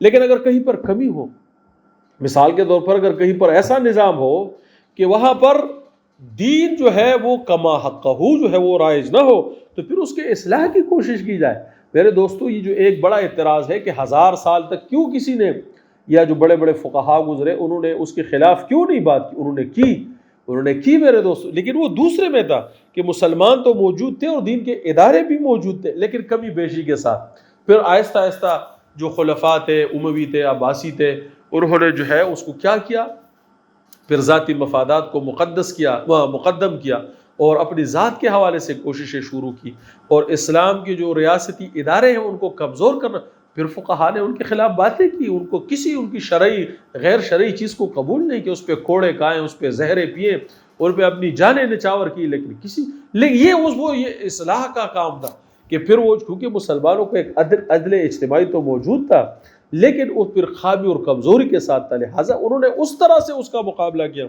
لیکن اگر کہیں پر کمی ہو، مثال کے طور پر اگر کہیں پر ایسا نظام ہو کہ وہاں پر دین جو ہے وہ کما حقہ جو ہے وہ رائج نہ ہو، تو پھر اس کے اصلاح کی کوشش کی جائے۔ میرے دوستو، یہ جو ایک بڑا اعتراض ہے کہ 1000 سال تک کیوں کسی نے، یا جو بڑے بڑے فقہا گزرے انہوں نے اس کے خلاف کیوں نہیں بات کی؟ انہوں نے کی میرے دوستو، لیکن وہ دوسرے میں تھا کہ مسلمان تو موجود تھے اور دین کے ادارے بھی موجود تھے، لیکن کمی بیشی کے ساتھ۔ پھر آہستہ آہستہ جو خلفاء تھے، اموی تھے، عباسی تھے، انہوں نے جو ہے اس کو کیا کیا، پھر ذاتی مفادات کو مقدم کیا اور اپنی ذات کے حوالے سے کوششیں شروع کی، اور اسلام کے جو ریاستی ادارے ہیں ان کو کمزور کرنا۔ پھر فقہا نے ان کے خلاف باتیں کی، ان کو کسی ان کی شرعی غیر شرعی چیز کو قبول نہیں کہ اس پہ کوڑے کھائیں، اس پہ زہریں پئیں، ان پہ اپنی جانیں نچاور کی، لیکن یہ اصلاح کا کام تھا کہ پھر وہ کیونکہ مسلمانوں کو ایک عدل اجتماعی تو موجود تھا، لیکن وہ پھر خامی اور کمزوری کے ساتھ تھا، لہٰذا انہوں نے اس طرح سے اس کا مقابلہ کیا۔